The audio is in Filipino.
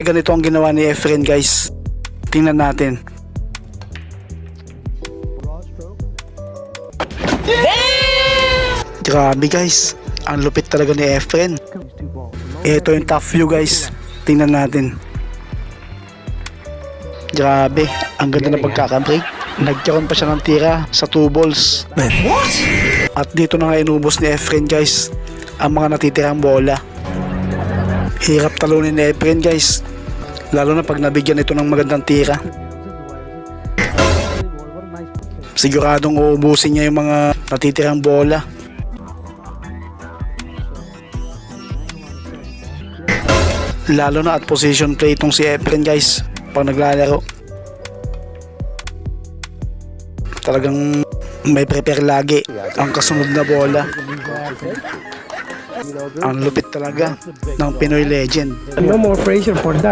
Ganito ang ginawa ni Efren guys. Tingnan natin. Grabe guys, ang lupit talaga ni Efren. Ito yung top view guys. Tingnan natin. Grabe, ang ganda ng pagkakabreak. Nagkaroon pa siya ng tira sa 2 balls. At dito na nga inubos ni Efren guys ang mga natitirang bola. Hirap talunin ni Efren guys, lalo na pag nabigyan ito ng magandang tira. Siguradong uubusin niya yung mga natitirang bola. Lalo na at position play itong si Efren guys pag naglalaro. Talagang may prepare lagi ang kasunod na bola. Ang lupit talaga ng Pinoy legend. No more pressure for that.